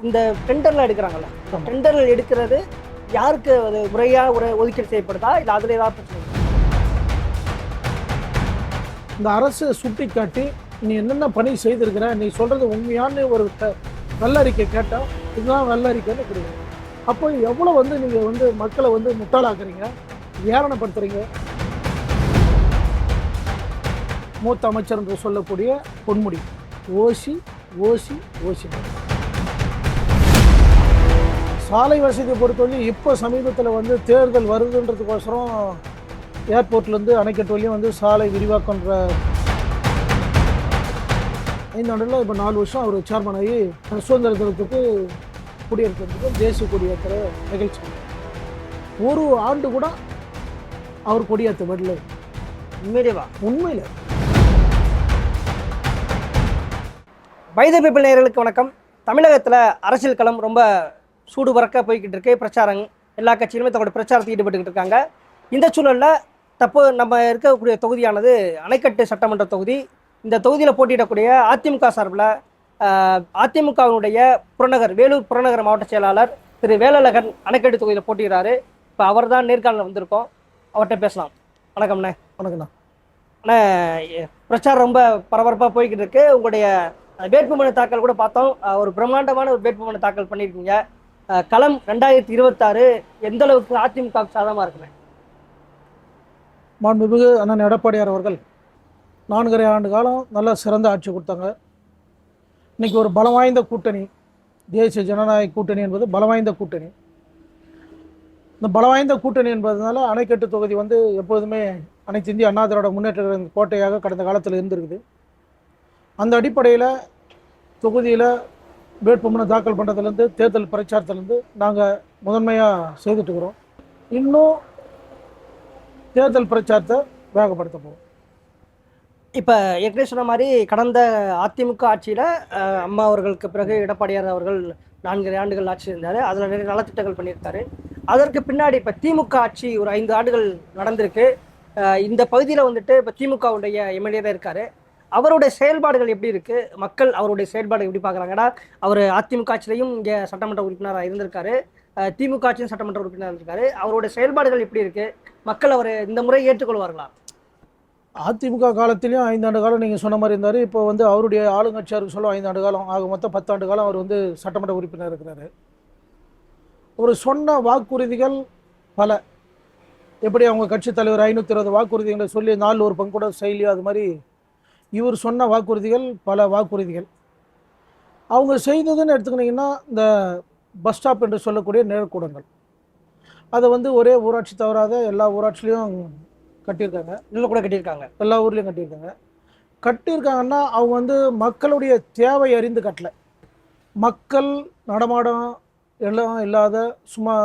இந்த டெண்டர்லாம் எடுக்கிறாங்கல்ல, டெண்டர்கள் எடுக்கிறது யாருக்கு அது முறையாக ஒரு ஒதுக்கீடு செய்யப்படுதா இல்லை அதில் ஏதாவது பிரச்சனை? இந்த அரசு சுட்டி காட்டி நீ என்னென்ன பணி செய்திருக்கிற, நீ சொல்கிறது உண்மையான ஒரு வெள்ளறிக்கை கேட்டால் இதுதான் வெள்ளறிக்கைன்னு கொடுங்க. அப்போ எவ்வளோ நீங்கள் மக்களை முட்டாளாக்குறீங்க, ஏளனப்படுத்துறீங்க. மூத்த அமைச்சர் என்று சொல்லக்கூடிய பொன்முடி ஓசி ஓசி ஓசி. சாலை வசதியை பொறுத்தவரை இப்போ சமீபத்தில் தேர்தல் வருதுன்றதுக்கோசரம் ஏர்போர்ட்லேருந்து அணைக்கட்டு வரையும் சாலை விரிவாக்கன்ற 5 ஆண்டுகளில் இப்போ 4 வருஷம் அவர் சேர்மன் ஆகி சுதந்திர தினத்துக்கு குடியேற்றத்துக்கு தேசிய கொடியேற்ற நிகழ்ச்சி ஒரு ஆண்டு கூட அவர் கொடியேற்ற வரல. உண்மையிலேவா? உண்மையில். வைத பீப்பிள் நேயர்களுக்கு வணக்கம். தமிழகத்தில் அரசியல் களம் ரொம்ப சூடு பறக்க போய்கிட்டு இருக்கு. பிரச்சாரம் எல்லா கட்சியிலுமே தங்களோட பிரச்சாரத்தில் ஈடுபட்டுக்கிட்டு இருக்காங்க. இந்த சூழலில் தற்போது நம்ம இருக்கக்கூடிய தொகுதியானது அணைக்கட்டு சட்டமன்ற தொகுதி. இந்த தொகுதியில் போட்டியிடக்கூடிய அதிமுக சார்பில் அதிமுகவினுடைய வேலூர் புறநகர் மாவட்ட செயலாளர் திரு வேலழகன் அணைக்கட்டு தொகுதியில் போட்டியிடறாரு. இப்போ அவர் தான் நேர்காணலில் வந்திருக்கோம், அவர்கிட்ட பேசலாம். வணக்கம்ண்ணே. வணக்கம்ண்ணா. அண்ணே, பிரச்சாரம் ரொம்ப பரபரப்பாக போய்கிட்டு இருக்கு. உங்களுடைய வேட்புமனு தாக்கல் கூட பார்த்தோம், ஒரு பிரம்மாண்டமான ஒரு வேட்புமனு தாக்கல் பண்ணியிருக்கீங்க. களம் 2026 எந்த அளவுக்கு அதிமுக சாதகமாக இருக்குண்ணே? மாண்புமிகு அண்ணன் எடப்பாடியார் அவர்கள் 4.5 ஆண்டு காலம் நல்ல சிறந்த ஆட்சி கொடுத்தாங்க. இன்றைக்கி ஒரு பலம் வாய்ந்த கூட்டணி, தேசிய ஜனநாயக கூட்டணி என்பது பலம் வாய்ந்த கூட்டணி. இந்த பலம் வாய்ந்த கூட்டணி என்பதனால அணைக்கட்டு தொகுதி எப்போதுமே அனைத்து இந்திய அண்ணா திராவிட முன்னேற்ற கோட்டையாக கடந்த காலத்தில் இருந்திருக்குது. அந்த அடிப்படையில் தொகுதியில் வேட்புமனு தாக்கல் பண்ணுறதுலேருந்து தேர்தல் பிரச்சாரத்துலேருந்து நாங்கள் முதன்மையாக செய்துட்டுருக்குறோம். இன்னும் தேர்தல் பிரச்சாரத்தை வேகப்படுத்த போகிறோம். இப்போ ஏற்கனவே சொன்ன மாதிரி கடந்த அதிமுக ஆட்சியில் அம்மா அவர்களுக்கு பிறகு எடப்பாடியார் அவர்கள் 4 ஆண்டுகள் ஆட்சி இருந்தார். அதில் நிறைய நலத்திட்டங்கள் பண்ணியிருக்காரு. அதற்கு பின்னாடி இப்போ திமுக ஆட்சி ஒரு 5 ஆண்டுகள் நடந்திருக்கு. இந்த பகுதியில் இப்போ திமுகவுடைய எம்எல்ஏ தான் இருக்கார். அவருடைய செயல்பாடுகள் எப்படி இருக்குது? மக்கள் அவருடைய செயல்பாடு எப்படி பார்க்குறாங்கன்னா, அவர் அதிமுக ஆட்சியிலையும் இங்கே சட்டமன்ற உறுப்பினராக இருந்திருக்காரு, திமுக ஆட்சியும் சட்டமன்ற உறுப்பினராக இருந்திருக்காரு. அவருடைய செயல்பாடுகள் எப்படி இருக்குது? மக்கள் அவர் இந்த முறை ஏற்றுக்கொள்வார்களா? அதிமுக காலத்திலையும் 5 ஆண்டு காலம் நீங்கள் சொன்ன மாதிரி இருந்தார். இப்போ அவருடைய ஆளுங்கட்சியாருக்கு சொல்ல 5 ஆண்டு காலம் ஆக மொத்தம் 10 ஆண்டு காலம் அவர் சட்டமன்ற உறுப்பினர் இருக்கிறாரு. ஒரு சொன்ன வாக்குறுதிகள் பல. எப்படி அவங்க கட்சி தலைவர் 520 வாக்குறுதிகளை சொல்லி 4 ஒரு பங்கு கூட செய்யலையோ, அது மாதிரி இவர் சொன்ன வாக்குறுதிகள் பல வாக்குறுதிகள். அவங்க செய்ததுன்னு எடுத்துக்கிட்டிங்கன்னா, இந்த பஸ் ஸ்டாப் என்று சொல்லக்கூடிய நிழற்கூடங்கள், அதை ஒரே ஊராட்சி தவறாத எல்லா ஊராட்சிலையும் கட்டியிருக்காங்க. இன்னும் கூட கட்டியிருக்காங்க, எல்லா ஊர்லேயும் கட்டியிருக்காங்கன்னா அவங்க மக்களுடைய தேவை அறிந்து கட்டலை. மக்கள் நடமாடம் எல்லாம் இல்லாத சும்மா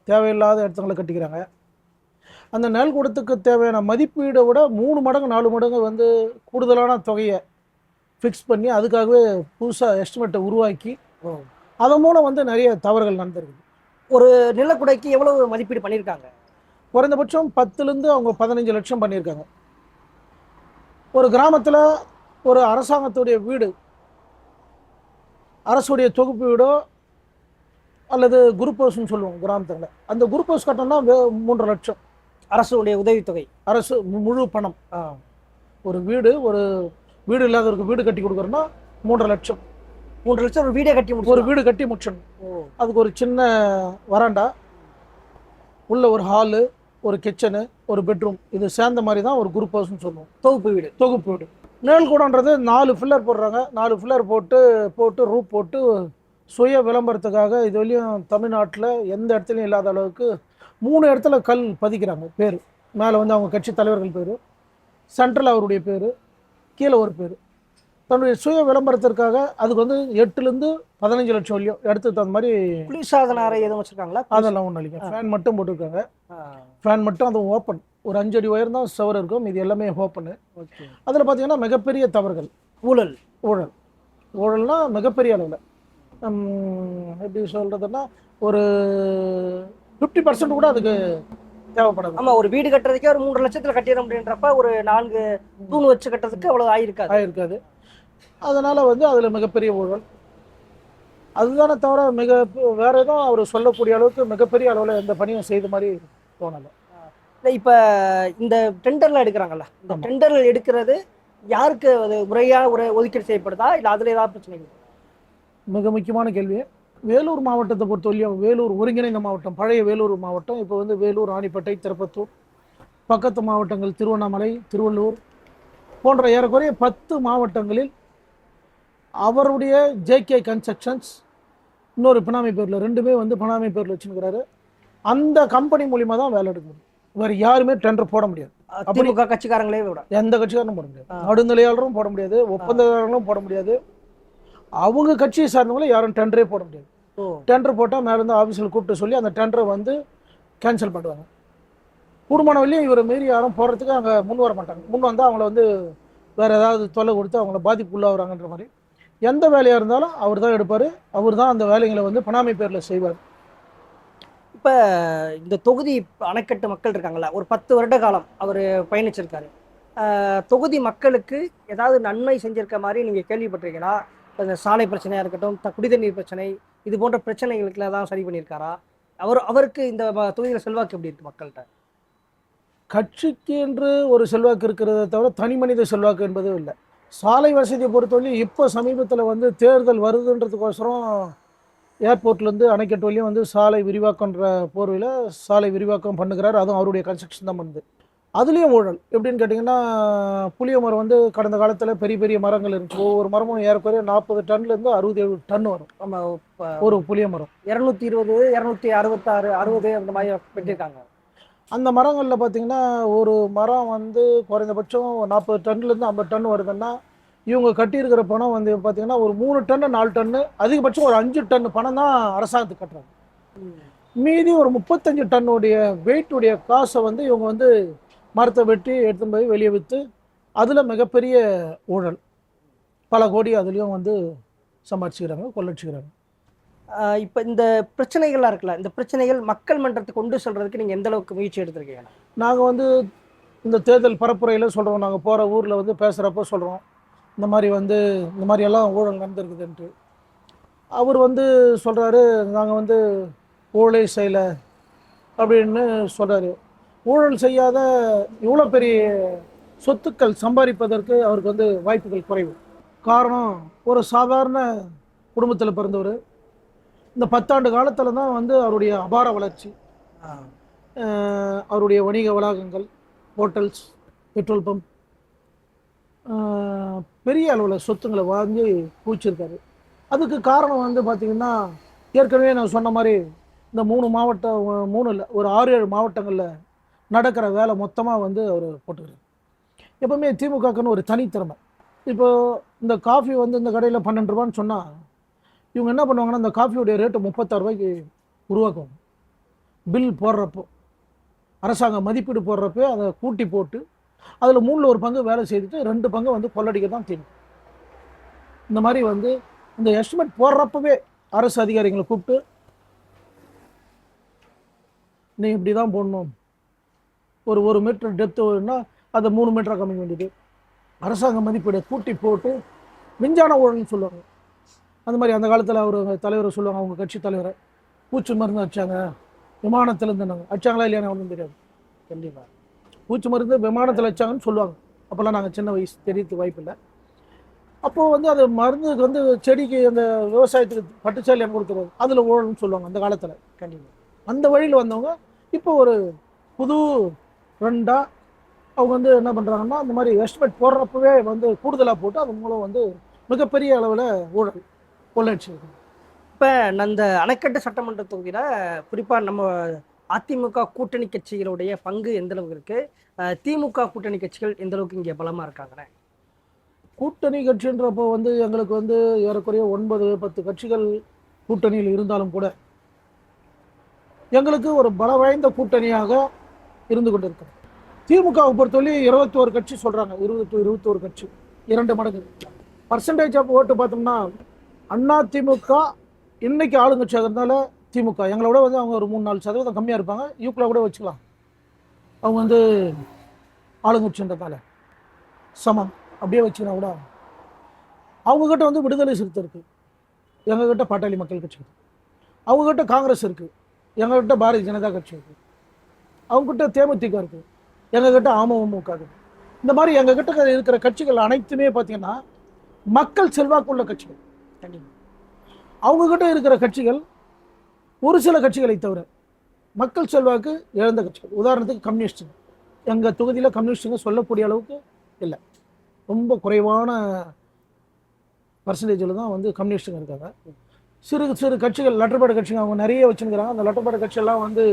தேவையில்லாத இடத்துங்களை கட்டிக்கிறாங்க. அந்த நெல்கூடத்துக்கு தேவையான மதிப்பீடை விட 3 மடங்கு 4 மடங்கு கூடுதலான தொகையை ஃபிக்ஸ் பண்ணி அதுக்காகவே புதுசாக எஸ்டிமேட்டை உருவாக்கி அதன் மூலம் நிறைய தவறுகள் நடந்திருக்கு. ஒரு நிலக்குடைக்கு எவ்வளவு மதிப்பீடு பண்ணியிருக்காங்க? குறைந்தபட்சம் 10லேருந்து அவங்க 15 லட்சம் பண்ணியிருக்காங்க. ஒரு கிராமத்தில் ஒரு அரசாங்கத்துடைய வீடு, அரசுடைய தொகுப்பு வீடோ அல்லது குரூப் ஹவுஸ்ன்னு சொல்லுவோம் கிராமத்தில், அந்த குரூப் ஹவுஸ் கட்டணம்னா 3.5 லட்சம். அரசுடைய உதவித்தொகை, அரசு முழு பணம். ஒரு வீடு இல்லாதவருக்கு வீடு கட்டி கொடுக்குறோன்னா 3.5 லட்சம். 3 லட்சம் ஒரு வீடே கட்டி ஒரு வீடு கட்டி முடிச்சிடணும். அதுக்கு ஒரு சின்ன வராண்டா, உள்ள ஒரு ஹாலு, ஒரு கிச்சனு, ஒரு பெட்ரூம், இது சேர்ந்த மாதிரி தான் ஒரு குரூப் ஹவுஸ்ன்னு சொல்லுவோம். தொகுப்பு வீடு. நிழல் கூடன்றது 4 ஃபில்லர் போடுறாங்க. 4 ஃபில்லர் போட்டு ரூப் போட்டு சுய விளம்பரத்துக்காக இது வரையும் தமிழ்நாட்டில் எந்த இடத்துலையும் இல்லாத அளவுக்கு 3 இடத்துல கல் பதிக்கிறாங்க. பேர் மேலே அவங்க கட்சி தலைவர்கள் பேர், சென்ட்ரல் அவருடைய பேர், கீழே ஒரு பேர். தன்னுடைய சுய விளம்பரத்திற்காக அதுக்கு 8லேருந்து 15 லட்சம் வரையும் எடுத்து தகுந்த மாதிரி. குளிர்சாதன அறை எதுவும் வச்சுருக்காங்களா? அதெல்லாம் ஒன்றும் இல்லைங்க. ஃபேன் மட்டும் போட்டிருக்காங்க. ஃபேன் மட்டும், அது ஓப்பன். ஒரு 5 அடி உயரம் தான் சவர் இருக்கும், இது எல்லாமே ஓப்பனு. அதில் பார்த்தீங்கன்னா மிகப்பெரிய தவறுகள், ஊழல்னா மிகப்பெரிய அளவில். எப்படி சொல்கிறதுன்னா, ஒரு 50% கூட அதுக்கு தேவைப்படாது. ஆமாம், ஒரு வீடு கட்டுறதுக்கே ஒரு 3 லட்சத்தில் கட்டிட அப்படின்றப்ப ஒரு 4 தூண் வச்சு கட்டுறதுக்கு அவ்வளோ ஆயிருக்காது. அதனால் அதில் மிகப்பெரிய ஊழல். அதுதானே தவிர வேற எதுவும் அவர் சொல்லக்கூடிய அளவுக்கு மிகப்பெரிய அளவில் எந்த பணியும் செய்த மாதிரி தோணலை. இல்லை இப்போ இந்த டெண்டர்லாம் எடுக்கிறாங்கல்ல, இந்த டெண்டரில் எடுக்கிறது யாருக்கு அது முறையாக ஒதுக்கீடு செய்யப்படுதா, இல்லை அதில் ஏதாவது பிரச்சனைகள்? மிக முக்கியமான கேள்வி. வேலூர் மாவட்டத்தை பொறுத்தவரையும் வேலூர் ஒருங்கிணைந்த மாவட்டம், பழைய வேலூர் மாவட்டம். இப்போ வந்து வேலூர், ராணிப்பேட்டை, திருப்பத்தூர், பக்கத்து மாவட்டங்கள் திருவண்ணாமலை, திருவள்ளூர் போன்ற ஏறக்குறைய 10 மாவட்டங்களில் அவருடைய ஜேகே கன்ஸ்ட்ரக்ஷன்ஸ் இன்னொரு பினாமி பேரில், ரெண்டுமே வந்து பினாமி பேரில் வச்சுருக்கிறாரு. அந்த கம்பெனி மூலிமா தான் வேலை எடுக்க முடியும். வேறு யாருமே டெண்டர் போட முடியாது. திமுக கட்சிக்காரங்களே விட எந்த கட்சிக்காரனும் போட முடியாது. நடுநிலையாளரும் போட முடியாது, ஒப்பந்ததாரர்களும் போட முடியாது. அவங்க கட்சியை சார்ந்தவங்களும் யாரும் டெண்டரே போட முடியாது. டெண்டர் போட்டால் மேலேருந்து ஆஃபீஸில் கூப்பிட்டு சொல்லி அந்த டெண்டரை வந்து கேன்சல் பண்ணுவாங்க. கூடுமான வழியும் இவரை மீறி யாரும் போகிறதுக்கு அங்கே முன் வர மாட்டாங்க. முன் வந்தால் அவங்கள வந்து வேறு ஏதாவது தொல்லை கொடுத்து அவங்கள பாதிப்புள்ளாகிறாங்கன்ற மாதிரி. எந்த வேலையாக இருந்தாலும் அவர் தான் எடுப்பார், அவர் தான் அந்த வேலைகளை வந்து பினாமி பேரில் செய்வார். இப்போ இந்த தொகுதி அணைக்கட்டு மக்கள் இருக்காங்களா, ஒரு 10 வருட காலம் அவர் பயணிச்சிருக்காரு. தொகுதி மக்களுக்கு ஏதாவது நன்மை செஞ்சிருக்க மாதிரி நீங்கள் கேள்விப்பட்டிருக்கீங்களா? இந்த சாலை பிரச்சனையாக இருக்கட்டும், குடிதண்ணீர் பிரச்சனை, இது போன்ற பிரச்சனைகளுக்குலாம் தான் சரி பண்ணியிருக்காரா? அவருக்கு இந்த தொகுதியில் செல்வாக்கு எப்படி இருக்குது மக்கள்கிட்ட? கட்சிக்கு என்று ஒரு செல்வாக்கு இருக்கிறத தவிர தனி மனித செல்வாக்கு என்பது இல்லை. சாலை வசதியை பொறுத்தவரை இப்போ சமீபத்தில் வந்து தேர்தல் வருதுன்றதுக்கோசரம் ஏர்போர்ட்லேருந்து அணைக்கட்டு வழியும் வந்து சாலை விரிவாக்கன்ற போர்வையில் சாலை விரிவாக்கம் பண்ணுகிறார். அதுவும் அவருடைய கன்ஸ்ட்ரக்ஷன் தான் பண்ணுது. அதுலேயும் ஊழல் எப்படின்னு கேட்டிங்கன்னா, புளிய மரம் வந்து கடந்த காலத்தில் பெரிய பெரிய மரங்கள் இருக்குது. ஒவ்வொரு மரமும் ஏறக்குறைய 40 டன்லேருந்து 60-70 டன் வரும். நம்ம ஒரு புளிய மரம் 220, 266, 60 அந்த மாதிரி வெட்டியிருக்காங்க. அந்த மரங்களில் பார்த்திங்கன்னா ஒரு மரம் வந்து குறைந்தபட்சம் 40 டன்லேருந்து 50 டன் வருதுன்னா, இவங்க கட்டியிருக்கிற பணம் வந்து பார்த்திங்கன்னா ஒரு 3 டன்னு 4 டன்னு, அதிகபட்சம் ஒரு 5 டன்னு பணம் தான் அரசாங்கத்துக்கு கட்டுறாங்க. மீதி ஒரு 35 டன்னுடைய வெயிட்டுடைய காசை வந்து இவங்க வந்து மரத்தை வெட்டி எடுத்துன்னு போய் வெளியே விற்று அதில் மிகப்பெரிய ஊழல், பல கோடி அதுலேயும் வந்து சம்பாதிச்சுக்கிறாங்க, கொள்ளடிச்சுக்கிறாங்க. இப்போ இந்த பிரச்சனைகள்லாம் இருக்குல்ல, இந்த பிரச்சனைகள் மக்கள் மன்றத்துக்கு கொண்டு சொல்கிறதுக்கு நீங்கள் எந்த அளவுக்கு முயற்சி எடுத்துருக்கீங்க? நாங்கள் வந்து இந்த தேர்தல் பரப்புரையில் சொல்கிறோம், நாங்கள் போகிற ஊரில் வந்து பேசுகிறப்ப சொல்கிறோம், இந்த மாதிரி வந்து இந்த மாதிரியெல்லாம் ஊழல் நடந்திருக்குதுன்ட்டு. அவர் வந்து சொல்கிறாரு, நாங்கள் வந்து ஊழலே செய்யலை அப்படின்னு சொல்கிறாரு. ஊழல் செய்யாத இவ்வளோ பெரிய சொத்துக்கள் சம்பாதிப்பதற்கு அவருக்கு வந்து வாய்ப்புகள் குறைவு. காரணம், ஒரு சாதாரண குடும்பத்தில் பிறந்தவர். இந்த 10 ஆண்டு காலத்தில் தான் வந்து அவருடைய அபார வளர்ச்சி, அவருடைய வணிக வளாகங்கள், ஹோட்டல்ஸ், பெட்ரோல் பம்ப், பெரிய அளவில் சொத்துங்களை வாங்கி குவிச்சிருக்காரு. அதுக்கு காரணம் வந்து பார்த்திங்கன்னா, ஏற்கனவே நான் சொன்ன மாதிரி இந்த 3 இல்லை ஒரு 6-7 மாவட்டங்களில் நடக்கிற வேலை மொத்தமாக வந்து அவர் போட்டுக்கிறார். எப்போவுமே திமுகக்குன்னு ஒரு தனித்திறமை. இப்போது இந்த காஃபி வந்து இந்த கடையில் 12 ரூபான்னு சொன்னால், இவங்க என்ன பண்ணுவாங்கன்னா, இந்த காஃபியோடைய ரேட்டு 36 ரூபாய்க்கு உருவாக்குவாங்க. பில் போடுறப்போ, அரசாங்க மதிப்பீடு போடுறப்போ அதை கூட்டி போட்டு அதில் 3ல் 1 பங்கு வேலை செய்துட்டு 2 பங்கு வந்து கொள்ளடிக்க தான் தீர்வு. இந்த மாதிரி வந்து இந்த எஸ்டிமேட் போடுறப்பவே அரசு அதிகாரிகளை கூப்பிட்டு, நீ இப்படி தான் போடணும், ஒரு 1 மீட்டர் டெப்த்துனா அதை 3 மீட்டராக கம்மி வேண்டியது, அரசாங்க மதிப்பீடை கூட்டி போட்டு விஞ்ஞான ஊழல்னு சொல்லுவாங்க. அந்த மாதிரி அந்த காலத்தில் அவர் தலைவர் சொல்லுவாங்க, அவங்க கட்சி தலைவரை பூச்சி மருந்து அடிச்சாங்க விமானத்துலேருந்து. நாங்கள் அடிச்சாங்களா இல்லையா ஒன்றும் தெரியாது. கண்டிப்பாக பூச்சி மருந்து விமானத்தில் அடிச்சாங்கன்னு சொல்லுவாங்க. அப்போல்லாம் நாங்கள் சின்ன வயசு தெரியறதுக்கு வாய்ப்பு இல்லை. அப்போது வந்து அது மருந்துக்கு வந்து செடிக்கு அந்த விவசாயத்துக்கு பட்டுச்சாலியம் கொடுக்குறது, அதில் ஊழல்னு சொல்லுவாங்க அந்த காலத்தில். கண்டிப்பாக அந்த வழியில் வந்தவங்க இப்போ ஒரு புது ட்ரெண்டாக அவங்க வந்து என்ன பண்ணுறாங்கன்னா, அந்த மாதிரி எஸ்டிமேட் போடுறப்பவே வந்து கூடுதலாக போட்டு அது மூலம் வந்து மிகப்பெரிய அளவில் ஊழல் கொள்ளடிச்சு. இப்போ அந்த அணைக்கட்டு சட்டமன்ற தொகுதியில் குறிப்பாக நம்ம அதிமுக கூட்டணி கட்சிகளுடைய பங்கு எந்த அளவுக்கு இருக்குது, திமுக கூட்டணி கட்சிகள் எந்த அளவுக்கு இங்கே பலமாக இருக்காங்கண்ணே? கூட்டணி கட்சின்றப்போ வந்து எங்களுக்கு வந்து ஏறக்குறைய 9-10 கட்சிகள் கூட்டணியில் இருந்தாலும் கூட எங்களுக்கு ஒரு பல வாய்ந்த கூட்டணியாக இருந்து கொண்டிருக்கிறது. திமுகவை பொறுத்தவரை 21 கட்சி சொல்கிறாங்க, 21 கட்சி, 2 மடங்கு. பர்சன்டேஜ் ஆஃப் ஓட்டு பார்த்தோம்னா அண்ணா திமுக இன்னைக்கு ஆளுங்கட்சியாக இருந்தால திமுக எங்களோட வந்து அவங்க ஒரு 3-4% கம்மியாக இருப்பாங்க. யூக்கில் கூட வச்சுக்கலாம், அவங்க வந்து ஆளுங்கட்சின்றதால சமம் அப்படியே வச்சுக்கலாம் கூட. அவங்கக்கிட்ட வந்து விடுதலை சிறுத்தை இருக்குது, எங்ககிட்ட பாட்டாளி மக்கள் கட்சி இருக்குது. அவங்ககிட்ட காங்கிரஸ் இருக்குது, எங்ககிட்ட பாரதிய ஜனதா கட்சி இருக்குது. அவங்ககிட்ட தேமுதிக இருக்குது, எங்ககிட்ட அமமுக இருக்குது. இந்த மாதிரி எங்ககிட்ட இருக்கிற கட்சிகள் அனைத்துமே பார்த்தீங்கன்னா மக்கள் செல்வாக்குள்ள கட்சிகள். அவங்ககிட்ட இருக்கிற கட்சிகள் ஒரு சில கட்சிகளை தவிர மக்கள் செல்வாக்கு இழந்த கட்சிகள். உதாரணத்துக்கு கம்யூனிஸ்டுங்க, எங்கள் தொகுதியில் கம்யூனிஸ்டுங்க சொல்லக்கூடிய அளவுக்கு இல்லை, ரொம்ப குறைவான பர்சன்டேஜில் தான் வந்து கம்யூனிஸ்டுங்க இருக்காங்க. சிறு சிறு கட்சிகள், லெட்டர்பேட் கட்சிங்க அவங்க நிறைய வச்சுருக்கிறாங்க. அந்த லெட்டர்பேட் கட்சியெல்லாம் வந்து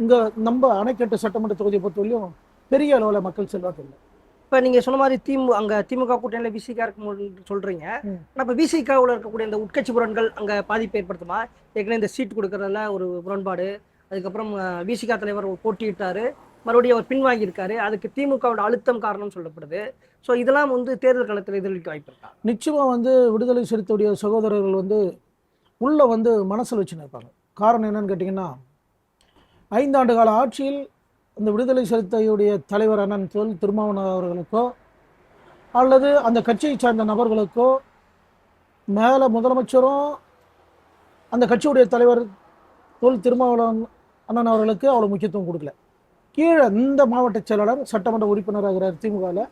இங்கே நம்ம அணைக்கட்டு சட்டமன்ற தொகுதியை பொறுத்தவரையும் பெரிய அளவில் மக்கள் செல்வாக்கு இல்லை. இப்போ நீங்கள் சொன்ன மாதிரி அங்கே திமுக கூட்டணியில் விசிகா இருக்கும் சொல்கிறீங்க. ஆனால் இப்போ விசிகாவில் இருக்கக்கூடிய இந்த உட்கட்சி முரண்கள் அங்கே பாதிப்பு ஏற்படுத்துமா? ஏற்கனவே இந்த சீட் கொடுக்கறதுல ஒரு முரண்பாடு, அதுக்கப்புறம் விசிகா தலைவர் போட்டியிட்டார், மறுபடியும் அவர் பின்வாங்கியிருக்காரு, அதுக்கு திமுகவோட அழுத்தம் காரணம் சொல்லப்படுது. ஸோ இதெல்லாம் வந்து தேர்தல் காலத்தில் எதிர்க்க வாய்ப்பு இருக்கா? நிச்சயமாக வந்து விடுதலை சிறுத்தையுடைய சகோதரர்கள் வந்து உள்ளே வந்து மனசில் வச்சுன்னு இருப்பாங்க. காரணம் என்னன்னு கேட்டிங்கன்னா, 5 ஆண்டு கால ஆட்சியில் அந்த விடுதலை சிறுத்தையுடைய தலைவர் அண்ணன் தொல் திருமாவளவன் அவர்களுக்கோ அல்லது அந்த கட்சியை சார்ந்த நபர்களுக்கோ மேலே முதலமைச்சரும் அந்த கட்சியுடைய தலைவர் தொல் திருமாவளவன் அண்ணன் அவர்களுக்கு அவ்வளோ முக்கியத்துவம் கொடுக்கல. கீழே இந்த மாவட்ட செயலாளர் சட்டமன்ற உறுப்பினராகிறார் திமுகவில்,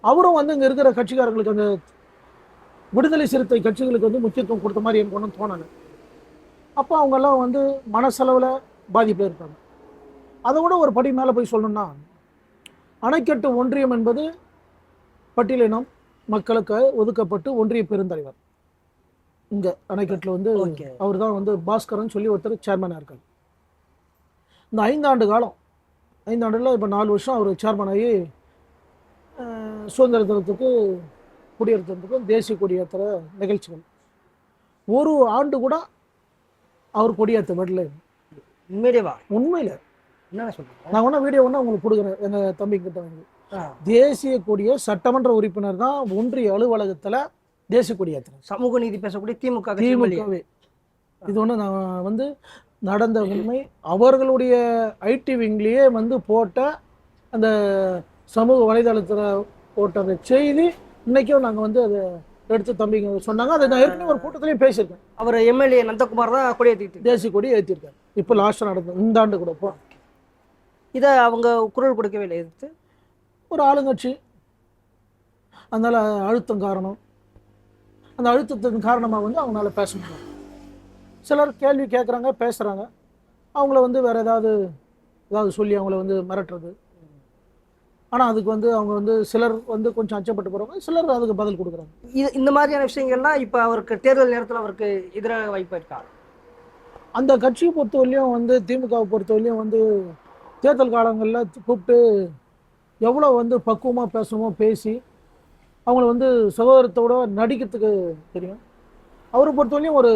அவரும் வந்து இங்கே இருக்கிற கட்சிக்காரர்களுக்கு அந்த விடுதலை சிறுத்தை கட்சிகளுக்கு வந்து முக்கியத்துவம் கொடுத்த மாதிரி எனக்கு ஒன்றும் தோணலை. அப்போ அவங்கெல்லாம் வந்து மனசளவில் பாதிப்பில் இருக்காங்க. அதை விட ஒரு படி மேலே போய் சொல்லணும்னா, அணைக்கட்டு ஒன்றியம் என்பது பட்டியலினம் மக்களுக்கு ஒதுக்கப்பட்டு ஒன்றிய பெருந்தலைவர் இங்கே அணைக்கட்டில் வந்து அவர் தான் வந்து பாஸ்கரன் சொல்லி ஒருத்தர் சேர்மனாக இருக்கார். இந்த 5 ஆண்டு காலம், 5 ஆண்டுல இப்போ 4 வருஷம் அவர் சேர்மன் ஆகி சுதந்திர தினத்துக்கு குடியரசு தினத்துக்கும் தேசிய கொடியேற்றுற நிகழ்ச்சிகள் ஒரு ஆண்டு கூட அவர் கொடியேற்ற வரல. உண்மையிலேவா? உண்மையில் என்ன சொல்றேன், நான் ஒன்றா வீடியோ ஒன்றா உங்களுக்கு கொடுக்குறேன். எங்கள் தம்பிக்கிட்ட வந்து தேசிய கொடிய சட்டமன்ற உறுப்பினர் தான் ஒன்றிய அலுவலகத்தில் தேசிய கொடியேற்றுறேன். சமூக நீதி பேசக்கூடிய திமுகவே இது ஒன்று நான் வந்து நடந்த உண்மை. அவர்களுடைய ஐடி விங்லேயே வந்து போட்ட அந்த சமூக வலைதளத்தில் போட்ட அந்த செய்தி இன்னைக்கும் நாங்கள் வந்து அதை எடுத்து தம்பிங்க சொன்னாங்க. அதை நான் ஏற்கனவே ஒரு கூட்டத்திலையும் பேசியிருக்கேன். அவர் எம்எல்ஏ நந்தகுமார் தான் கொடி ஏற்றிட்டு தேசிய கொடி ஏற்றிருக்காரு. இப்போ லாஸ்ட்டாக நடந்தது இந்த ஆண்டு கூட போ இதை அவங்க குரல் கொடுக்கவே இல்லை எதிர்த்து. ஒரு ஆளுங்கட்சி, அதனால் அழுத்தம் காரணம், அந்த அழுத்தத்தின் காரணமாக வந்து அவங்களால பேச முடியும். சிலர் கேள்வி கேட்குறாங்க, பேசுகிறாங்க, அவங்கள வந்து வேறு ஏதாவது சொல்லி அவங்கள வந்து மிரட்டுறது. ஆனால் அதுக்கு வந்து அவங்க வந்து சிலர் வந்து கொஞ்சம் அச்சப்பட்டு போகிறவங்க, சிலர் அதுக்கு பதில் கொடுக்குறாங்க. இந்த மாதிரியான விஷயங்கள்லாம் இப்போ அவருக்கு தேர்தல் நேரத்தில் அவருக்கு எதிராக வாய்ப்பு இருக்கா? அந்த கட்சியை பொறுத்தவரையிலையும் வந்து திமுகவை பொறுத்தவரையிலையும் வந்து தேர்தல் காலங்களில் கூப்பிட்டு எவ்வளோ வந்து பக்குவமாக பேசணுமோ பேசி அவங்கள வந்து சகோதரத்தோட நடிக்கிறதுக்கு தெரியும். அவரை பொறுத்தவரையும் ஒரு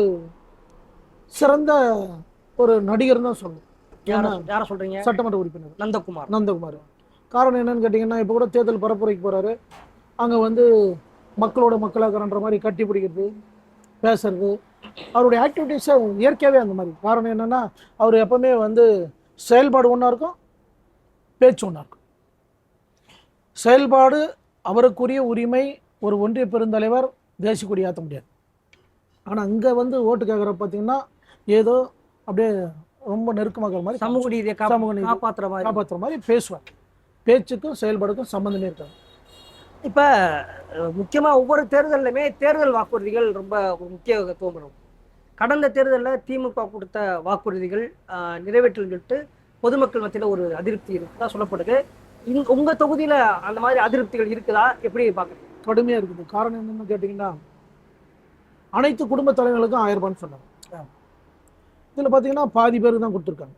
சிறந்த ஒரு நடிகர் தான் சொல்லணும். யாரை சொல்கிறீங்க? சட்டமன்ற உறுப்பினர் நந்தகுமார். காரணம் என்னன்னு கேட்டிங்கன்னா, இப்போ கூட தேர்தல் பரப்புரைக்கு போகிறாரு, அங்கே வந்து மக்களோட மக்களாகன்ற மாதிரி கட்டி பிடிக்கிறது, பேசுறது, அவருடைய ஆக்டிவிட்டீஸை இயற்கையாகவே அந்த மாதிரி. காரணம் என்னென்னா, அவர் எப்போவுமே வந்து செயல்பாடு ஒன்றா இருக்கும், பேச்சு ஒன்றா இருக்கும். செயல்பாடு அவருக்குரிய உரிமை, ஒரு ஒன்றிய பெருந்தலைவர் தேசிய கொடி ஏற்ற முடியாது. ஆனால் இங்கே வந்து ஓட்டு கேட்குற பார்த்தீங்கன்னா ஏதோ அப்படியே ரொம்ப நெருக்கமாக மாதிரி சமூக நீதியை காப்பாற்றுற மாதிரி பேசுவார். பேச்சுக்கும் செயல்பாடுக்கும் சம்மந்தமே இருக்காது. இப்போ முக்கியமாக ஒவ்வொரு தேர்தலுமே தேர்தல் வாக்குறுதிகள் ரொம்ப முக்கியத்துவம் பெறும். கடந்த தேர்தலில் திமுக கொடுத்த வாக்குறுதிகள் நிறைவேற்றல் சொல்லிட்டு பொதுமக்கள் மத்தியில் ஒரு அதிருப்தி இருக்குதா சொல்லப்படுது. உங்கள் தொகுதியில் அந்த மாதிரி அதிருப்திகள் இருக்குதா? எப்படி பார்க்குறீங்க? கடுமையாக இருக்குது. காரணம் என்னன்னு கேட்டிங்கன்னா, அனைத்து குடும்ப தலைவர்களுக்கும் 1000 ரூபான்னு சொன்னாங்க. இதில் பார்த்தீங்கன்னா பாதி பேருக்கு தான் கொடுத்துருக்காங்க,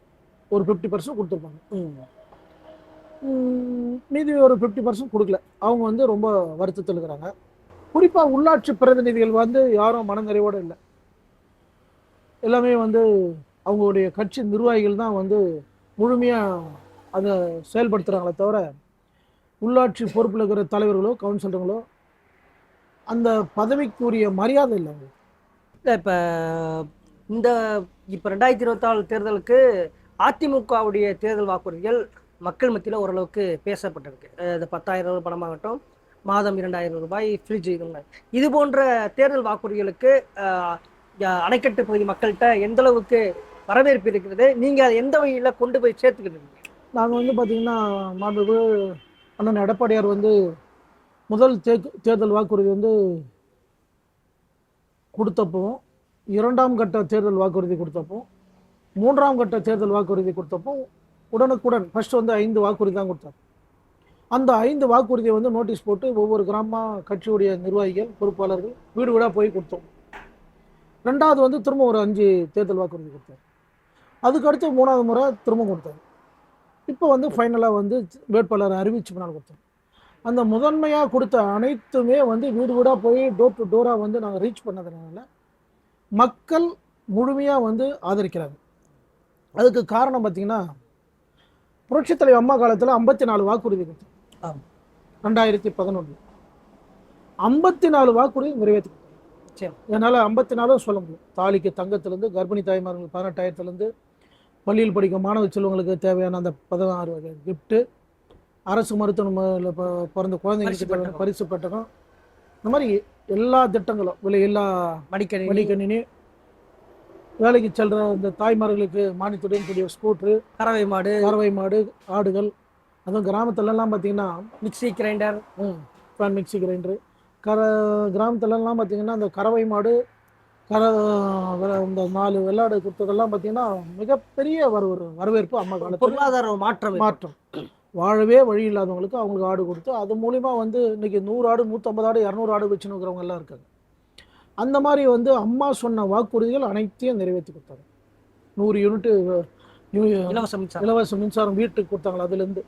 ஒரு 50% கொடுத்துருக்காங்க. மீதி ஒரு 50% கொடுக்கல. அவங்க வந்து ரொம்ப வருத்தத்தில் இருக்கிறாங்க. குறிப்பாக உள்ளாட்சி பிரதிநிதிகள் வந்து யாரும் மனநிறைவோடு இல்லை. எல்லாமே வந்து அவங்களுடைய கட்சி நிர்வாகிகள் தான் வந்து முழுமையாக அதை செயல்படுத்துகிறாங்களே தவிர உள்ளாட்சி பொறுப்பில் இருக்கிற தலைவர்களோ கவுன்சிலருங்களோ அந்த பதவிக்குரிய மரியாதை இல்லை. இப்போ இப்போ 2024 தேர்தலுக்கு அதிமுகவுடைய தேர்தல் வாக்குறுதிகள் மக்கள் மத்தியில் ஓரளவுக்கு பேசப்பட்டிருக்கு. இந்த 10,000 பணமாகட்டும், மாதம் 2000 ரூபாய் ஃப்ரிட்ஜ் இது போன்ற தேர்தல் வாக்குறுதிகளுக்கு அணைக்கட்டு பகுதி மக்கள்கிட்ட எந்த அளவுக்கு வரவேற்பு இருக்கிறது? நீங்க அதை எந்த வகையில கொண்டு போய் சேர்த்துக்கிட்டு? நாங்கள் வந்து பார்த்தீங்கன்னா மாண்புமிகு அண்ணன் எடப்பாடியார் வந்து முதல் தேர்தல் வாக்குறுதி வந்து கொடுத்தப்போ, இரண்டாம் கட்ட தேர்தல் வாக்குறுதி கொடுத்தப்போ, மூன்றாம் கட்ட தேர்தல் வாக்குறுதி கொடுத்தப்போ உடனுக்குடன் ஃபர்ஸ்ட் வந்து 5 வாக்குறுதி தான் கொடுத்தார். அந்த 5 வாக்குறுதியை வந்து நோட்டீஸ் போட்டு ஒவ்வொரு கிராம கட்சியுடைய நிர்வாகிகள் பொறுப்பாளர்கள் வீடு வீடாக போய் கொடுத்தோம். ரெண்டாவது வந்து திரும்ப ஒரு 5 தேர்தல் வாக்குறுதி கொடுத்தார். அதுக்கடுத்து 3வது முறை திரும்ப கொடுத்தார். இப்போ வந்து ஃபைனலாக வந்து வேட்பாளர் அறிவிச்சு முன்னால் கொடுத்தார். அந்த முதன்மையாக கொடுத்த அனைத்துமே வந்து வீடு வீடாக போய் டோர் டு டோராக வந்து நாங்கள் ரீச் பண்ணதுனால மக்கள் முழுமையாக வந்து ஆதரிக்கிறாங்க. அதுக்கு காரணம் பார்த்தீங்கன்னா, புரட்சித் தலைவர் அம்மா காலத்தில் 54 வாக்குறுதி கொடுத்தோம். 2011 54 வாக்குறுதி நிறைவேற்றி. என்னால் 54 சொல்ல முடியும். தாலிக்கு தங்கத்திலேருந்து, கர்ப்பிணி தாய்மார்களுக்கு 18,000 பள்ளியில் படிக்கும் மாணவ செல்வங்களுக்கு தேவையான அந்த 16 வகை கிஃப்ட்டு, அரசு மருத்துவமனையில் பிறந்த குழந்தைங்களுக்கு பரிசு பெட்டகம், இந்த மாதிரி எல்லா திட்டங்களும், விலையில்லா மடிக்கணினி, வேலைக்கு செல்கிற இந்த தாய்மார்களுக்கு மானியத்துடன் கூடிய ஸ்கூட்ரு, கறவை மாடு, ஆடுகள், அதுவும் கிராமத்துலலாம் பார்த்தீங்கன்னா மிக்சி கிரைண்டர், மிக்சி கிரைண்டரு, கிராமத்துலலாம் பார்த்தீங்கன்னா அந்த கறவை மாடு, இந்த 4 வெள்ளாடு கொடுத்ததெல்லாம் பார்த்தீங்கன்னா மிகப்பெரிய ஒரு வரவேற்பு. அம்மா காலத்தில் பொருளாதார மாற்றம். வாழவே வழி இல்லாதவங்களுக்கு அவங்களுக்கு ஆடு கொடுத்து அது மூலிமா வந்து இன்றைக்கி 100 ஆடு, 150 ஆடு, 200 ஆடு வச்சுன்னு இருக்கிறவங்க எல்லாம் இருக்காங்க. அந்த மாதிரி வந்து அம்மா சொன்ன வாக்குறுதிகள் அனைத்தையும் நிறைவேற்றி கொடுத்தாங்க. 100 யூனிட்டு இலவச மின்சாரம் வீட்டுக்கு கொடுத்தாங்களா அதுலேருந்து.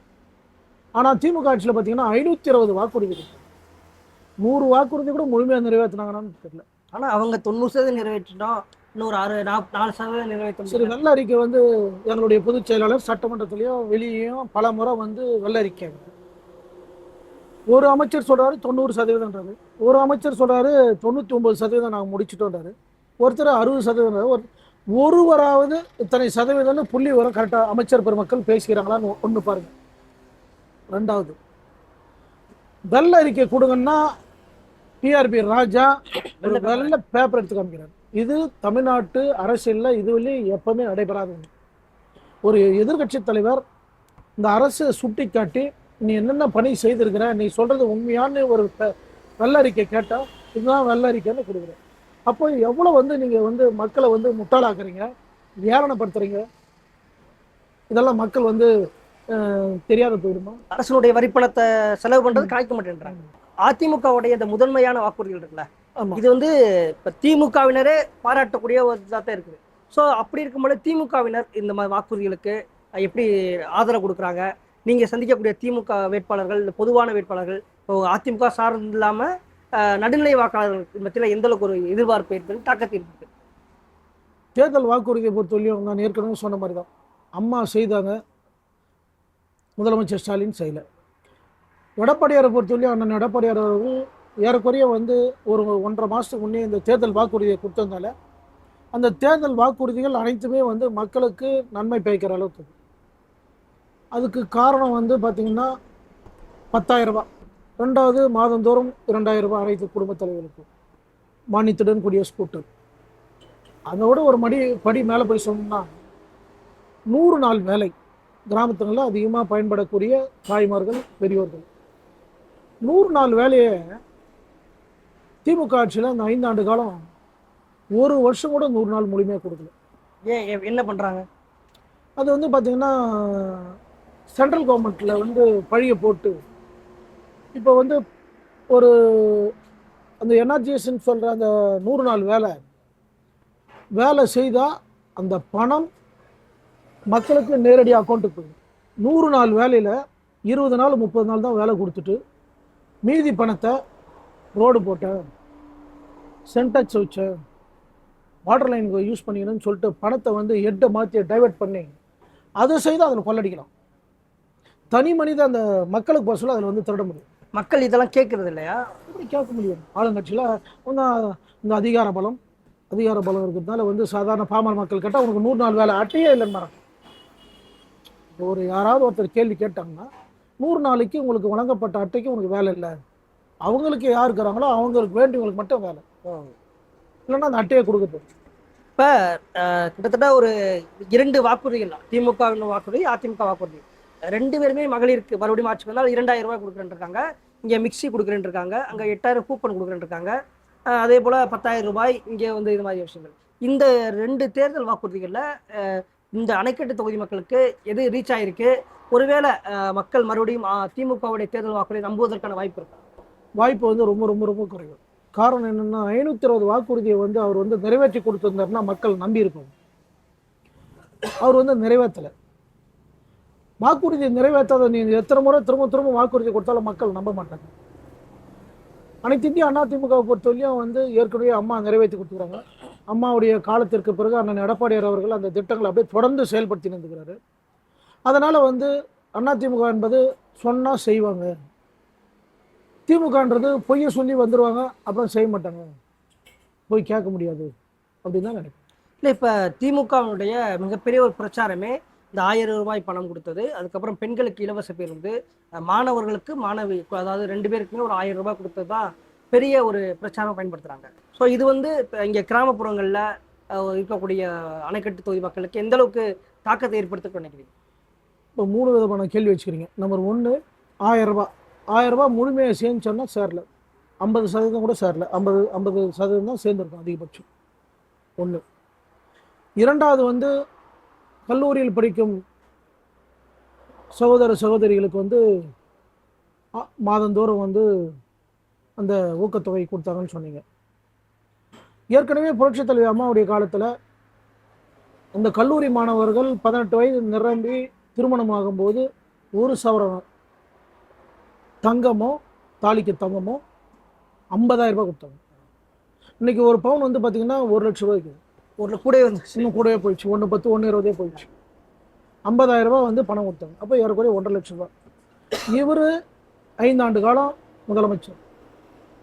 ஆனால் திமுக ஆட்சியில் பார்த்தீங்கன்னா 520 வாக்குறுதி கொடுத்தாங்க. 100 வாக்குறுதி கூட முழுமையாக நிறைவேற்றினாங்கன்னு தெரியல. ஆனால் அவங்க 90% நிறைவேற்றினோம், இன்னொரு 4% நிறைவேற்ற. சரி, வெள்ள அறிக்கை வந்து எங்களுடைய பொதுச் செயலாளர் சட்டமன்றத்திலையும் வெளியேயும் பல முறை வந்து வெள்ள அறிக்கை. ஒரு அமைச்சர் சொல்கிறாரு 90%, ஒரு அமைச்சர் சொல்கிறாரு 99% நாங்கள் முடிச்சுட்டோன்றாரு, ஒருத்தர் 60%, ஒருவராவது இத்தனை சதவீதம்னு புள்ளி வரும் கரெக்டாக அமைச்சர் பெருமக்கள் பேசுகிறாங்களான்னு ஒன்று பாருங்கள். ரெண்டாவது, வெள்ள அறிக்கை கொடுங்கன்னா டிஆர்பி ராஜா வெள்ள பேப்பர் எடுத்து காமிக்கிறார். இது தமிழ்நாட்டு அரசியலில் இதுவரையும் எப்பவுமே நடைபெறாத ஒன்று. ஒரு எதிர்கட்சி தலைவர் இந்த அரசை சுட்டி காட்டி நீ என்னென்ன பணி செய்திருக்கிற, நீ சொல்கிறது உண்மையான ஒரு வெள்ளறிக்கை கேட்டால் இதுதான் வெள்ளறிக்கைன்னு கொடுக்குறேன். அப்போ எவ்வளோ வந்து நீங்கள் வந்து மக்களை வந்து முட்டாளாக்குறீங்க, ஏளனப்படுத்துறீங்க. இதெல்லாம் மக்கள் வந்து தெரியாத போயிடுமா? அரசனுடைய வரிப்பணத்தை செலவு பண்ணுறது காய்க்க மாட்டேன்றாங்க. அதிமுகவுடைய இந்த முதன்மையான வாக்குறுதிகள் இருக்குல்ல, இது வந்து இப்போ திமுகவினரே பாராட்டக்கூடிய ஒரு இதாக தான் இருக்குது. ஸோ அப்படி இருக்கும்போது திமுகவினர் இந்த மாதிரி வாக்குறுதிகளுக்கு எப்படி ஆதரவு கொடுக்குறாங்க? நீங்கள் சந்திக்கக்கூடிய திமுக வேட்பாளர்கள், இந்த பொதுவான வேட்பாளர்கள், இப்போ அதிமுக சார்ந்து இல்லாமல் நடுநிலை வாக்காளர்கள் மத்தியில் எந்த அளவுக்கு ஒரு எதிர்பார்ப்பு இருக்குது, தாக்கத்தில் இருக்குது? தேர்தல் வாக்குறுதியை பொறுத்தவரையும் நான் ஏற்கனவே சொன்ன மாதிரி தான். அம்மா செய்தாங்க, முதலமைச்சர் ஸ்டாலின் செய்யலை. எடப்பாடியாரை பொறுத்தவரையும் அண்ணன் எடப்பாடியார் அவர்கள் ஏறக்குறைய வந்து ஒரு 1.5 மாதத்துக்கு முன்னே இந்த தேர்தல் வாக்குறுதியை கொடுத்ததுனால அந்த தேர்தல் வாக்குறுதிகள் அனைத்துமே வந்து மக்களுக்கு நன்மை பயக்கிற அளவுக்கு. அதுக்கு காரணம் வந்து பார்த்திங்கன்னா 10,000 ரூபாய், ரெண்டாவது மாதந்தோறும் 2,000 ரூபாய் அனைத்து குடும்பத் தலைவர்களுக்கும், மானியத்துடன் கூடிய ஸ்கூட்டர். அதோட ஒரு படி மேலே போய் சொன்னோம்னா 100 நாள் வேலை. கிராமத்துங்களில் அதிகமாக பயன்படக்கூடிய தாய்மார்கள், பெரியோர்கள் 100 நாள் வேலையை திமுக ஆட்சியில் அந்த 5 ஆண்டு காலம் ஒரு வருஷம் கூட 100 நாள் முழுமையாக கொடுக்கல. ஏன் என்ன பண்ணுறாங்க? அது வந்து பார்த்திங்கன்னா சென்ட்ரல் கவர்மெண்ட்டில் வந்து பழியை போட்டு இப்போ வந்து ஒரு அந்த என்ஆர்ஜிஎஸ்ன்னு சொல்கிற அந்த 100 நாள் வேலை செய்தால் அந்த பணம் மக்களுக்கு நேரடி அக்கௌண்ட்டுக்கு போயிடும். 100 நாள் வேலையில் 20 நாள் 30 நாள் தான் வேலை கொடுத்துட்டு மீதி பணத்தை ரோடு போட்டேன், சென்டெக்ஸ் வச்சேன், வாட்டர் லைனுக்கு யூஸ் பண்ணிக்கணும்னு சொல்லிட்டு பணத்தை வந்து ஹெட்டை மாற்றி டைவெர்ட் பண்ணி அதை செய்து அதில் கொள்ளடிக்கலாம். தனி மனித அந்த மக்களுக்கு பஸ்ஸில் அதில் வந்து திருட முடியும். மக்கள் இதெல்லாம் கேட்கறது இல்லையா? எப்படி கேட்க முடியும்? ஆளுங்கட்சியில் இந்த அதிகார பலம் இருக்கிறதுனால வந்து சாதாரண பாமர மக்கள் கேட்டால் உனக்கு 100 நாள் வேலை அட்டையே இல்லைன்னு யாராவது ஒருத்தர் கேள்வி கேட்டாங்கன்னா 100 நாளைக்கு உங்களுக்கு வழங்கப்பட்ட அட்டைக்கு உனக்கு வேலை இல்லை, அவங்களுக்கு யார் இருக்கிறாங்களோ அவங்களுக்கு வேண்டியவங்களுக்கு மட்டும் வேலை, இல்லைன்னா அந்த அட்டையை கொடுக்க. இப்போ கிட்டத்தட்ட ஒரு 2 வாக்குறுதிகள் தான், திமுக வாக்குறுதி, அதிமுக வாக்குறுதி. 2 பேருமே மகளிருக்கு மறுபடியும் ஆட்சிக்கு வந்தால் 2000 ரூபாய் கொடுக்குறேன்னு இருக்காங்க. இங்கே மிக்சி கொடுக்குறேன்னு இருக்காங்க, அங்கே 8000 கூப்பன் கொடுக்குறேன்னு இருக்காங்க. அதே போல் 10,000 ரூபாய் இங்கே வந்து இது மாதிரி விஷயங்கள். இந்த 2 தேர்தல் வாக்குறுதிகளில் இந்த அணைக்கட்டு தொகுதி மக்களுக்கு எது ரீச் ஆகிருக்கு? ஒருவேளை மக்கள் மறுபடியும் திமுகவுடைய தேர்தல் வாக்குறுதி நம்புவதற்கான வாய்ப்பு இருக்கா? வாய்ப்பு வந்து ரொம்ப ரொம்ப ரொம்ப குறைவு. காரணம் என்னென்னா 520 வாக்குறுதியை வந்து அவர் வந்து நிறைவேற்றி கொடுத்துருந்தாருன்னா மக்கள் நம்பி இருப்பாங்க. அவர் வந்து நிறைவேற்றலை. வாக்குறுதியை நிறைவேற்றாத நீங்கள் எத்தனை முறை திரும்ப திரும்ப வாக்குறுதி கொடுத்தாலும் மக்கள் நம்ப மாட்டாங்க. அனைத்து இந்திய அண்ணா திமுகவை பொறுத்தவரையும் வந்து ஏற்கனவே அம்மா நிறைவேற்றி கொடுத்துக்கிறாங்க. அம்மாவுடைய காலத்திற்கு பிறகு அண்ணன் எடப்பாடியார் அவர்கள் அந்த திட்டங்களை அப்படியே தொடர்ந்து செயல்படுத்தி நின்றுக்கிறாரு. அதனால் வந்து அண்ணா திமுக என்பது சொன்னால் செய்வாங்க, திமுகன்றது பொய்யை சொல்லி வந்துடுவாங்க, அப்புறம் செய்ய மாட்டாங்க, போய் கேட்க முடியாது அப்படின்னு தான் நினைக்கிறேன். இல்லை, இப்போ திமுகவுடைய மிகப்பெரிய ஒரு பிரச்சாரமே இந்த 1000 ரூபாய் பணம் கொடுத்தது, அதுக்கப்புறம் பெண்களுக்கு இலவச பேருந்து, மாணவர்களுக்கு மாணவி, அதாவது 2 பேருக்குமே ஒரு 1000 ரூபாய் கொடுத்தது தான் பெரிய ஒரு பிரச்சாரம் பயன்படுத்துகிறாங்க. ஸோ இது வந்து இப்போ இங்கே கிராமப்புறங்களில் இருக்கக்கூடிய அணைக்கட்டு தொகுதி மக்களுக்கு எந்த அளவுக்கு தாக்கத்தை ஏற்படுத்த நினைக்கிறீங்க? இப்போ 3 விதமான கேள்வி வச்சுக்கிறீங்க. நம்பர் 1, 1000 ரூபாய். 1000 ரூபாய் முழுமையாக சேர்ந்துச்சோன்னா சேரல, 50% கூட சேரல, 50% தான் சேர்ந்துருக்கும் அதிகபட்சம். 1. 2வது வந்து கல்லூரியில் படிக்கும் சகோதர சகோதரிகளுக்கு வந்து மாதந்தோறும் வந்து அந்த ஊக்கத்தொகை கொடுத்தாங்கன்னு சொன்னீங்க. ஏற்கனவே புரட்சித் தலைவி அம்மாவுடைய காலத்தில் அந்த கல்லூரி மாணவர்கள் 18 வயது நிரம்பி திருமணமாகும்போது 1 சவரன் தங்கமோ தாலிக்கு தங்கமோ 50,000 ரூபாய் கொடுத்தாங்க. இன்னைக்கு ஒரு பவுன் வந்து பார்த்தீங்கன்னா 1 லட்ச ரூபாய்க்கு கூடவே வந்து இன்னும் கூடவே போயிடுச்சு. 110 120 போயிடுச்சு. 50,000 ரூபாய் வந்து பணம் கொடுத்தாங்க. அப்போ ஏறக்குறைய 1.5 லட்ச ரூபாய். இவர் 5 ஆண்டு காலம் முதலமைச்சர்.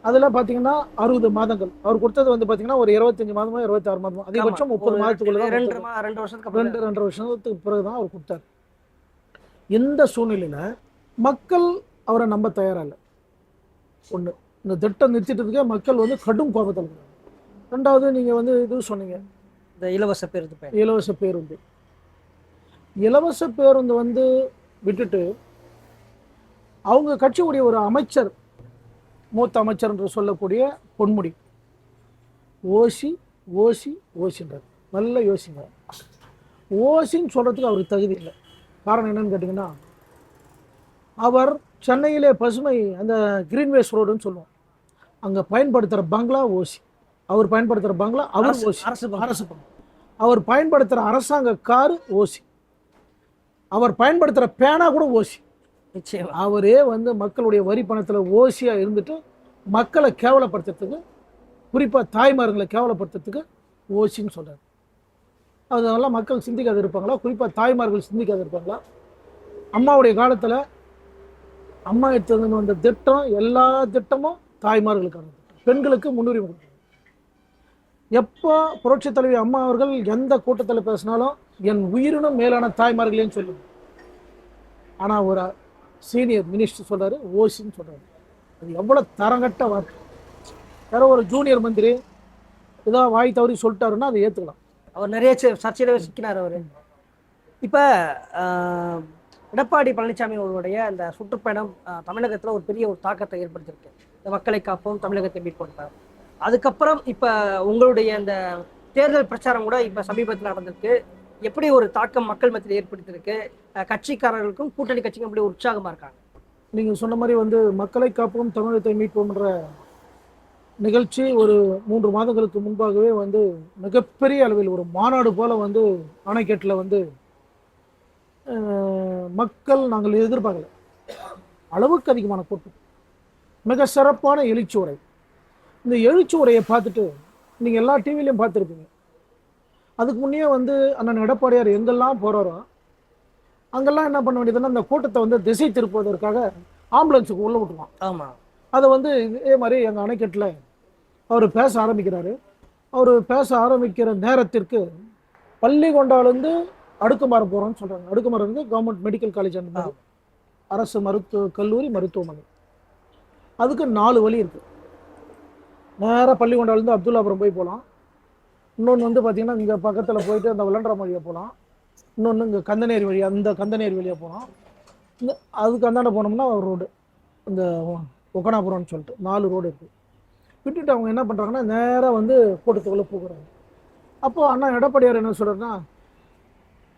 அதில் பார்த்தீங்கன்னா 60 மாதங்கள் அவர் கொடுத்தது வந்து பார்த்தீங்கன்னா ஒரு 25 மாதமோ 26 மாதமோ, அதிகபட்சம் 30 மாதத்துக்குள்ள தான், 2 வருஷத்துக்கு பிறகு தான் அவர் கொடுத்தார். இந்த சூழ்நிலையில் மக்கள் அவரை நம்ப தயாராக இல்லை. 1, இந்த திட்டம் நிறுத்திட்டதுக்கே மக்கள் வந்து கடும் கோபத்தில் இருக்கிறாங்க. 2வது நீங்கள் வந்து இது சொன்னீங்க, இந்த இலவச பேருந்து. இலவச பேருந்து வந்து விட்டுட்டு அவங்க கட்சியுடைய ஒரு அமைச்சர், மூத்த அமைச்சர் என்று சொல்லக்கூடிய பொன்முடி, ஓசின்றார். நல்லா யோசிங்க. ஓசின்னு சொல்கிறதுக்கு அவருக்கு தகுதி இல்லை. காரணம் என்னன்னு கேட்டிங்கன்னா, அவர் சென்னையிலே பசுமை அந்த கிரீன்வேஸ் ரோடுன்னு சொல்லுவோம், அங்கே பயன்படுத்துகிற பங்களா ஓசி. அவர் பயன்படுத்துகிற பங்களா அவர் ஓசி, அரசு பங்களா. அவர் பயன்படுத்துகிற அரசாங்க காரு ஓசி. அவர் பயன்படுத்துகிற பேனா கூட ஓசி. நிச்சயம் அவரே வந்து மக்களுடைய வரி பணத்தில் ஓசியாக இருந்துட்டு மக்களை கேவலப்படுத்துறதுக்கு, குறிப்பாக தாய்மார்களை கேவலப்படுத்துறதுக்கு ஓசின்னு சொல்கிறார். அதனால மக்கள் சிந்திக்காத இருப்பாங்களா? குறிப்பாக தாய்மார்கள் சிந்திக்காத இருப்பாங்களா? அம்மாவுடைய காலத்தில் அம்மா எடுத்து வந்த திட்டம், எல்லா திட்டமும் தாய்மார்களுக்கான திட்டம், பெண்களுக்கு முன்னுரிமை கொடுத்தாங்க. எப்போ புரட்சி தலைவி அம்மா அவர்கள் எந்த கூட்டத்தில் பேசினாலும் என் உயிரினும் மேலான தாய்மார்களேன்னு சொல்லுங்க. ஆனால் ஒரு சீனியர் மினிஸ்டர் சொல்கிறாரு ஓசின்னு சொல்கிறாரு. அது எவ்வளோ தரங்கட்ட வார்த்தை. யாரோ ஒரு ஜூனியர் மந்திரி ஏதோ வாய் தவறி சொல்லிட்டாருன்னா அதை ஏற்றுக்கலாம். அவர் நிறைய சர்ச்சையில சிக்கினார் அவர். இப்போ எடப்பாடி பழனிசாமி அவர்களுடைய அந்த சுற்றுப்பயணம் தமிழகத்தில் ஒரு பெரிய ஒரு தாக்கத்தை ஏற்படுத்தியிருக்கு. இந்த மக்களை காப்போம், தமிழகத்தை மீட்போம். அதுக்கப்புறம் இப்போ உங்களுடைய அந்த தேர்தல் பிரச்சாரம் கூட இப்போ சமீபத்தில் நடந்திருக்கு. எப்படி ஒரு தாக்கம் மக்கள் மத்தியில் ஏற்படுத்தியிருக்கு? கட்சிக்காரர்களுக்கும் கூட்டணி கட்சிக்கும் எப்படி உற்சாகமாக இருக்காங்க? நீங்கள் சொன்ன மாதிரி வந்து மக்களை காப்போம் தமிழகத்தை மீட்போம்ன்ற நிகழ்ச்சி ஒரு 3 மாதங்களுக்கு முன்பாகவே வந்து மிகப்பெரிய அளவில் ஒரு மாநாடு போல் வந்து அணைக்கட்டில் வந்து மக்கள் நாங்கள் எதிர்பார்க்கல அளவுக்கு அதிகமான கூட்டம், மிக சிறப்பான எழுச்சி உரை. இந்த எழுச்சி உரையை பார்த்துட்டு நீங்கள் எல்லா டிவிலையும் பார்த்துருப்பீங்க. அதுக்கு முன்னே வந்து அண்ணன் எடப்பாடியார் எங்கெல்லாம் போகிறாரோ அங்கெல்லாம் என்ன பண்ண வேண்டியதுன்னா அந்த கூட்டத்தை வந்து திசை திருப்புவதற்காக ஆம்புலன்ஸுக்கு உள்ளே விட்டுருவான். ஆமாம், அதை வந்து இதே மாதிரி எங்கள் அணைக்கட்டில் அவர் பேச ஆரம்பிக்கிறாரு. அவர் பேச ஆரம்பிக்கிற நேரத்திற்கு பள்ளிகொண்டாலேருந்து அடுக்குமாரம் போகிறோன்னு சொல்கிறாங்க. அடுக்குமாரம் வந்து கவர்மெண்ட் மெடிக்கல் காலேஜ், அந்த அரசு கல்லூரி மருத்துவமனை. அதுக்கு 4 வழி இருக்குது. நேராக பள்ளிகொண்டாலேருந்து அப்துல்லாபுரம் போய் போகலாம். இன்னொன்று வந்து பார்த்திங்கன்னா இங்கே பக்கத்தில் போயிட்டு அந்த விளண்டரம் வழியாக போகலாம். இன்னொன்று இங்கே கந்தநேரி வழியாக, அந்த கந்தநேரி வழியாக போகலாம். இந்த அதுக்கு அந்தாண்ட போனோம்னா ஒரு ரோடு, இந்த ஒக்கனாபுரம்னு சொல்லிட்டு 4 ரோடு இருக்குது. விட்டுட்டு அவங்க என்ன பண்ணுறாங்கன்னா நேராக வந்து கூட்டத்துக்குள்ளே போகிறாங்க. அப்போது அண்ணா எடப்பாடியார் என்ன சொல்கிறாருன்னா,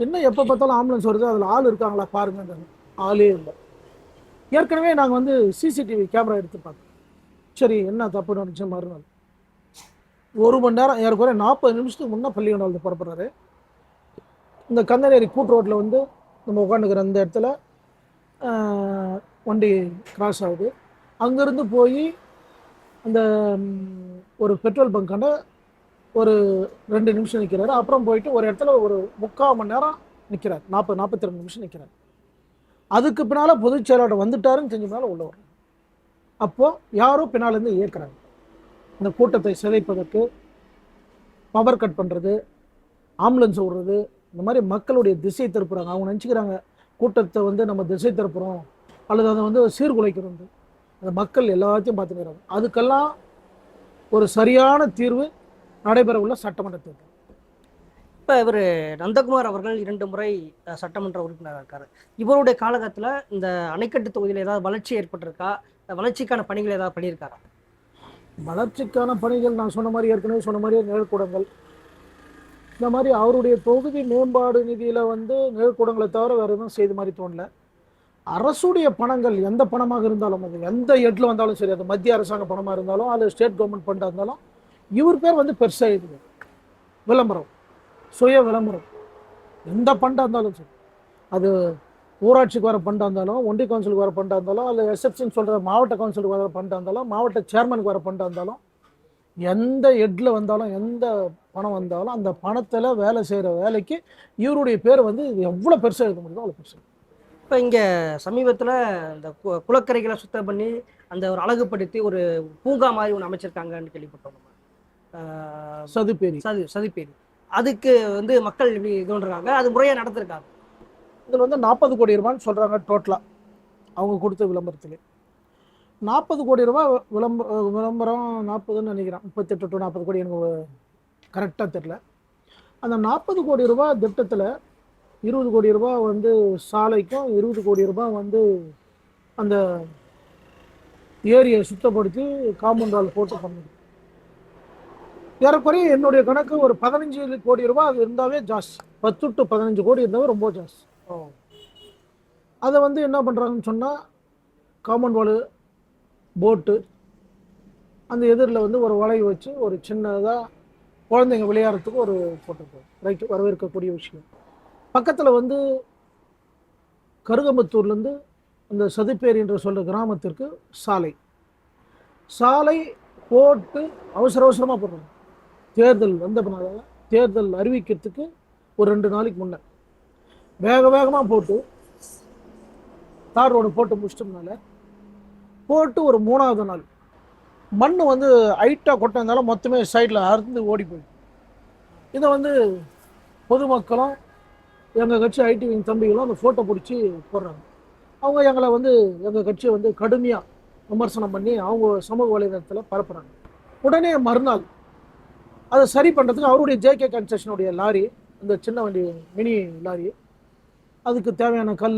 என்ன எப்போ பார்த்தாலும் ஆம்புலன்ஸ் வருது, அதில் ஆள் இருக்காங்களா பாருங்க. ஆளே இல்லை. ஏற்கனவே நாங்கள் வந்து சிசிடிவி கேமரா எடுத்து பார்த்தோம். சரி என்ன தப்பு நடந்துச்சு. மறுநாள் 1 மணி நேரம் ஏறக்குறைய 40 நிமிஷத்துக்கு முன்னே பள்ளிகொண்டாந்து புறப்படுறாரு. இந்த கந்தநேரி கூட்டு ரோட்டில் வந்து நம்ம உட்காந்துக்கிற அந்த இடத்துல வண்டி கிராஸ் ஆகுது. அங்கேருந்து போய் அந்த ஒரு பெட்ரோல் பங்காண்ட ஒரு 2 நிமிஷம் நிற்கிறாரு. அப்புறம் போயிட்டு ஒரு இடத்துல ஒரு 3/4 மணி நேரம் நிற்கிறார். 42 நிமிஷம் நிற்கிறார். அதுக்கு பின்னால் பொதுச் செயலாளர் வந்துட்டாருன்னு தெரிஞ்ச மேலே உள்ள வரும். அப்போது யாரோ பின்னாலேருந்து இயக்குறாங்க. இந்த கூட்டத்தை சிதைப்பதற்கு பவர் கட் பண்ணுறது, ஆம்புலன்ஸ் விடுறது, இந்த மாதிரி மக்களுடைய திசை திருப்புறாங்க. அவங்க நினச்சிக்கிறாங்க கூட்டத்தை வந்து நம்ம திசை திருப்புறோம் அல்லது அதை வந்து சீர்குலைக்கிறோம். அந்த மக்கள் எல்லாத்தையும் பார்த்துக்கிறாங்க. அதுக்கெல்லாம் ஒரு சரியான தீர்வு நடைபெற உள்ள சட்டமன்ற தேர்தல். இப்போ இவர் நந்தகுமார் அவர்கள் 2 முறை சட்டமன்ற உறுப்பினராக இருக்காரு. இவருடைய காலகட்டத்தில் இந்த அணைக்கட்டு தொகுதியில் ஏதாவது வளர்ச்சி ஏற்பட்டிருக்கா? வளர்ச்சிக்கான பணிகள் ஏதாவது பண்ணியிருக்காரா? வளர்ச்சிக்கான பணிகள் நான் சொன்ன மாதிரி, ஏற்கனவே சொன்ன மாதிரியே நிழற்கூடங்கள், இந்த மாதிரி அவருடைய தொகுதி மேம்பாடு நிதியில் வந்து நிழற்கூடங்களை தவிர வேறு எதுவும் செய்த மாதிரி தோணல. அரசுடைய பணங்கள் எந்த பணமாக இருந்தாலும், அது எந்த எட்டில் வந்தாலும் சரி, அது மத்திய அரசாங்க பணமாக இருந்தாலும் அது ஸ்டேட் கவர்மெண்ட் ஃபண்டாக இருந்தாலும், இவர் பேர் வந்து பெருசாக இருக்குது. விளம்பரம், சுய விளம்பரம், எந்த ஃபண்டாக இருந்தாலும் சரி, அது ஊராட்சிக்கு வர ஃபண்டாக இருந்தாலும், ஒன்றிய கவுன்சிலுக்கு வர ஃபண்டாக இருந்தாலும், அல்லது எஸ்எஃப்சின்னு சொல்கிற மாவட்ட கவுன்சிலுக்கு வர ஃபண்டாக இருந்தாலும், மாவட்ட சேர்மனுக்கு வர ஃபண்டாக இருந்தாலும், எந்த எட்டில் வந்தாலும் எந்த பணம் வந்தாலும் அந்த பணத்தில் வேலை செய்கிற வேலைக்கு இவருடைய பேர் வந்து எவ்வளோ பெருசாக இருக்க முடியுதோ அவ்வளோ பெருசாக. இப்போ இங்கே சமீபத்தில் இந்த குளக்கரைகளை சுத்தம் பண்ணி அந்த ஒரு அழகுபடுத்தி ஒரு பூங்கா மாதிரி ஒன்று அமைச்சிருக்காங்கன்னு கேள்விப்பட்டோம். சதுப்பேரி சதுப்பேரி அதுக்கு வந்து மக்கள் எப்படி இது பண்ணுறாங்க, அது முறையாக நடந்திருக்காங்க. இதில் வந்து 40 கோடி ரூபான்னு சொல்கிறாங்க டோட்டலாக அவங்க கொடுத்த விளம்பரத்தில். 40 கோடி ரூபா விளம்பரம் 40ன்னு நினைக்கிறேன். 38 to 40 கோடி எனக்கு கரெக்டாக தெரில. அந்த 40 கோடி ரூபா திட்டத்தில் 20 கோடி ரூபா வந்து சாலைக்கும், 20 கோடி ரூபா வந்து அந்த ஏரியை சுத்தப்படுத்தி காம்பவுண்ட் வால் போட்டு பண்ணுது. ஏறக்குறைய என்னுடைய கணக்கு ஒரு 15 கோடி ரூபா அது இருந்தாவே ஜாஸ்தி. 10 to 15 கோடி இருந்தாவே ரொம்ப ஜாஸ்தி. அதை வந்து என்ன பண்ணுறாங்கன்னு சொன்னால், காம்பவுண்ட் வால் போட்டு அந்த எதிரில் வந்து ஒரு வலை வச்சு ஒரு சின்னதாக குழந்தைங்க விளையாடுறதுக்கு ஒரு போட்டிருக்கோம். ரைட்டு, வரவேற்கக்கூடிய விஷயம். பக்கத்தில் வந்து கருகம்பத்தூர்லேருந்து அந்த சதுப்பேரி என்று சொல்கிற கிராமத்திற்கு சாலை போட்டு அவசரமாக போடுறாங்க. தேர்தல் வந்த பின்னால, தேர்தல் அறிவிக்கிறதுக்கு ஒரு 2 நாளைக்கு முன்னே வேகமாக போட்டு தார் ரோடு போட்டு முடிச்சிட்டோம்னால, போட்டு ஒரு 3ஆவது நாள் மண் வந்து ஹைட்டாக கொட்டினாலும் மொத்தமே சைடில் அறுந்து ஓடி போயிடும். இதை வந்து பொதுமக்களும் எங்கள் கட்சி ஐடி விங் தம்பிகளும் அந்த ஃபோட்டோ பிடிச்சி போடுறாங்க. அவங்க எங்களை வந்து எங்கள் கட்சியை வந்து கடுமையாக விமர்சனம் பண்ணி அவங்க சமூக வலைதளத்தில் பரப்புகிறாங்க. உடனே மறுநாள் அதை சரி பண்ணுறதுக்கு அவருடைய ஜேகே கன்ஸ்ட்ரக்ஷனுடைய லாரி, அந்த சின்ன வண்டி மினி லாரி, அதுக்கு தேவையான கல்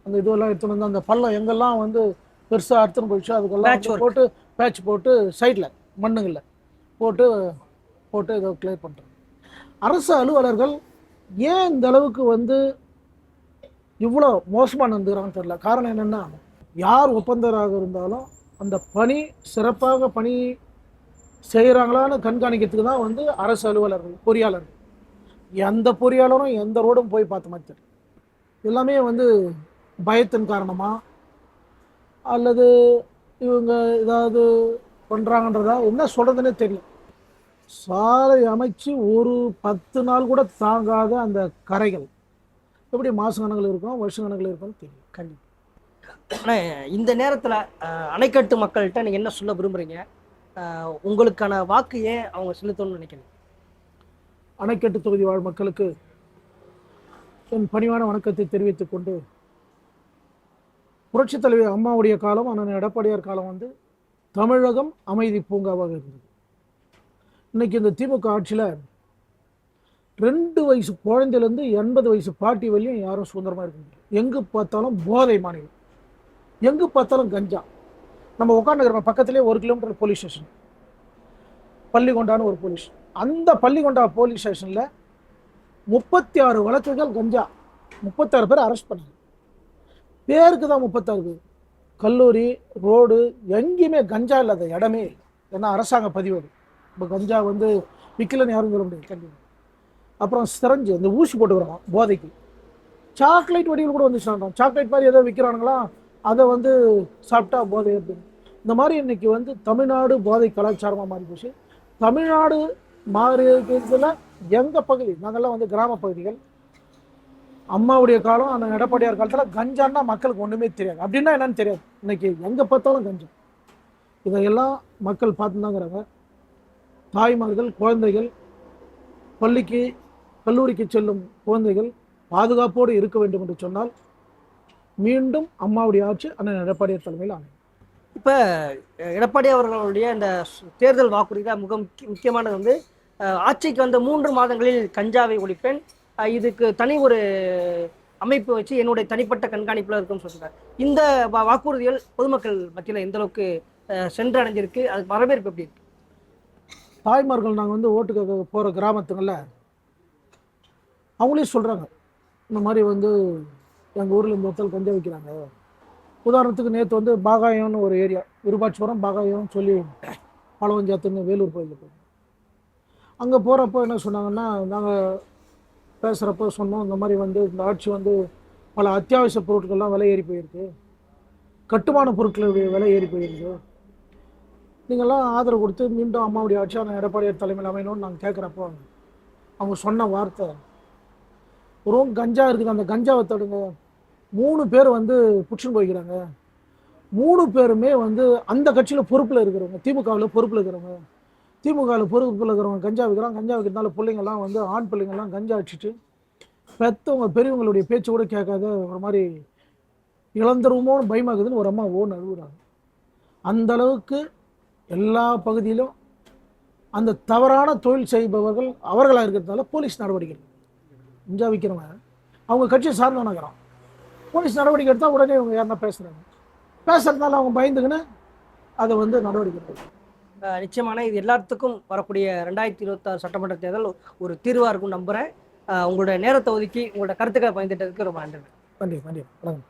அந்த இதுவெல்லாம் எடுத்துகிட்டு வந்து அந்த பள்ளம் எங்கெல்லாம் வந்து பெருசாக அறுத்துன்னு போயிடுச்சு அதுக்கெல்லாம் போட்டு பேட்ச் போட்டு சைடில் மண்ணுங்களில் போட்டு இதை கிளியர் பண்ணுறாங்க. அரசு அலுவலர்கள் ஏன் இந்த அளவுக்கு வந்து இவ்வளோ மோசமாக நடந்துக்கிறாங்கன்னு தெரியல. காரணம் என்னென்னா, யார் ஒப்பந்தராக இருந்தாலும் அந்த பணி சிறப்பாக பணி செய்கிறாங்களான்னு கண்காணிக்கிறதுக்கு தான் வந்து அரசு அலுவலர்கள், பொறியாளர்கள். எந்த பொறியாளரும் எந்த ரோடும் போய் பார்த்த மாதிரி தெரியும். எல்லாமே வந்து பயத்தின் காரணமாக அல்லது இவங்க ஏதாவது பண்ணுறாங்கன்றதா என்ன சொல்கிறதுனே தெரியும். சாலை அமைச்சு ஒரு 10 நாள் கூட தாங்காத அந்த கரைகள் எப்படி மாதக்கணக்கில் இருக்கும், வருஷக்கணக்கில் இருக்கும்னு தெரியும். கண்டிப்பாக. ஆனால் இந்த நேரத்தில் அணைக்கட்டு மக்கள்கிட்ட நீங்கள் என்ன சொல்ல விரும்புகிறீங்க? உங்களுக்கான வாக்கு ஏன் அவங்க செலுத்தணும்னு நினைக்கிறீங்க? அணைக்கட்டு தொகுதி வாழ் மக்களுக்கு என் பணிவான வணக்கத்தை தெரிவித்துக் கொண்டு, புரட்சித் தலைவி அம்மாவுடைய காலம், அண்ணன் எடப்பாடியார் காலம் வந்து தமிழகம் அமைதி பூங்காவாக இருந்தது. இன்னைக்கு இந்த திமுக ஆட்சியில் 2 வயசு குழந்தையிலேருந்து 80 வயசு பாட்டி வரையும் யாரும் சுதந்திரமாக இருக்க முடியும். எங்கே பார்த்தாலும் போதை மாநிலம், எங்கே பார்த்தாலும் கஞ்சா. நம்ம உட்காந்துக்கிறோம் பக்கத்துலேயே 1 கிலோமீட்டர் போலீஸ் ஸ்டேஷன், பள்ளிகொண்டான்னு ஒரு போலீஸ். அந்த பள்ளிகொண்டா போலீஸ் ஸ்டேஷனில் 36 வழக்குகள் கஞ்சா, 36 பேர் அரெஸ்ட் பண்ணாங்க. பேருக்கு தான் 36 பேர். கல்லூரி, ரோடு எங்கேயுமே கஞ்சா இல்லாத இடமே இல்லை. ஏன்னா அரசாங்க பதிவேடு. இப்போ கஞ்சா வந்து விற்கலன்னு யாரும் சொல்ல முடியாது. கண்டிப்பாக. அப்புறம் சிரஞ்சு, இந்த ஊசி போட்டுக்கிறாங்க போதைக்கு. சாக்லேட் வடிவில் கூட வந்து சொல்கிறாங்க, சாக்லேட் மாதிரி ஏதோ விற்கிறானுங்களா, அதை வந்து சாப்பிட்டா போதை அப்படின்னு. இந்த மாதிரி இன்னைக்கு வந்து தமிழ்நாடு போதை கலாச்சாரமாக மாறி போச்சு. தமிழ்நாடு மாறி இருக்கிறதுல எங்கள் பகுதி, நாங்கள்லாம் வந்து கிராம பகுதிகள். அம்மாவுடைய காலம், அந்த எடப்பாடியார் காலத்தில் கஞ்சான்னா மக்களுக்கு ஒன்றுமே தெரியாது. அப்படின்னா என்னன்னு தெரியாது. இன்னைக்கு எங்கே பார்த்தாலும் கஞ்சா. இதையெல்லாம் மக்கள் பார்த்துதாங்கிறாங்க. தாய்மார்கள், குழந்தைகள், பள்ளிக்கு கல்லூரிக்கு செல்லும் குழந்தைகள் பாதுகாப்போடு இருக்க வேண்டும் என்று சொன்னால் மீண்டும் அம்மாவுடைய ஆட்சி அண்ணன் எடப்பாடியார் தலைமையில் ஆகும். இப்போ எடப்பாடி அவர்களுடைய இந்த தேர்தல் வாக்குறுதியில் முக்கியமானது வந்து ஆட்சிக்கு வந்த 3 மாதங்களில் கஞ்சாவை ஒழிப்பேன், இதுக்கு தனி ஒரு அமைப்பு வச்சு என்னுடைய தனிப்பட்ட கண்காணிப்பில் இருக்குன்னு சொல்கிறார். இந்த வாக்குறுதிகள் பொதுமக்கள் மத்தியில் எந்த அளவுக்கு சென்றடைஞ்சிருக்கு, அது வரவேற்பு எப்படி இருக்கு? தாய்மார்கள் நாங்கள் வந்து ஓட்டுக்கு போகிற கிராமத்துங்களில் அவங்களே சொல்கிறாங்க, இந்த மாதிரி வந்து எங்கள் ஊரில் இந்த இடத்துல கஞ்சா வைக்கிறாங்க. உதாரணத்துக்கு நேற்று வந்து பாகாயம்னு ஒரு ஏரியா, விருபாட்சிபுரம் பாகாயம்னு சொல்லி பழவஞ்சாத்துன்னு வேலூர் கோயிலுக்கு போய் அங்கே போகிறப்போ என்ன சொன்னாங்கன்னா, நாங்கள் பேசுகிறப்ப சொன்னோம், இந்த மாதிரி வந்து இந்த ஆட்சி வந்து பல அத்தியாவசிய பொருட்கள்லாம் விலை ஏறி போயிருக்கு, கட்டுமான பொருட்களுடைய விலை ஏறி போயிருக்கு, நீங்கள்லாம் ஆதரவு கொடுத்து மீண்டும் அம்மாவுடைய ஆட்சியான எடப்பாடியார் தலைமையில் அமையணும்னு நாங்கள் கேட்குறப்போ அவங்க சொன்ன வார்த்தை, ஒரு கஞ்சா இருக்குது, அந்த கஞ்சாவை தடுங்க. 3 பேர் வந்து புடிச்சுன்னு போய்க்கிறாங்க. 3 பேருமே வந்து அந்த கட்சியில் பொறுப்பில் இருக்கிறவங்க, திமுகவில் பொறுப்பில் இருக்கிறவங்க. திமுகவில் பொறுப்பில் இருக்கிறவங்க கஞ்சா வைக்கிறாங்க. கஞ்சா வைக்கிறதுனால பிள்ளைங்கள்லாம் வந்து ஆண் பிள்ளைங்கள்லாம் கஞ்சா அடிச்சுட்டு பெற்றவங்க பெரியவங்களுடைய பேச்சு கூட கேட்காத ஒரு மாதிரி இழந்துருவோமோன்னு பயமாக்குதுன்னு ஒரு அம்மா அழுகுறாங்க. அந்த அளவுக்கு எல்லா பகுதியிலும் அந்த தவறான தொழில் செய்பவர்கள் அவர்களாக இருக்கிறதுனால போலீஸ் நடவடிக்கை. கஞ்சா விற்கிறவங்க அவங்க கட்சியை சார்ந்தவனாகிறான். போலீஸ் நடவடிக்கை எடுத்தால் உடனே இவங்க யாருன்னா பேசுறதுனால அவங்க பயந்துக்கின்னு அதை வந்து நடவடிக்கை எடுப்பாங்க. நிச்சயமான இது எல்லாத்துக்கும் வரக்கூடிய 2026 சட்டமன்ற தேர்தல் ஒரு தீர்வாக இருக்கும் நம்புகிறேன். உங்களோட நேரத்தை ஒதுக்கி உங்களோட கருத்துக்களை பயந்துட்டதுக்கு ரொம்ப நன்றி. நன்றி. வணக்கம்.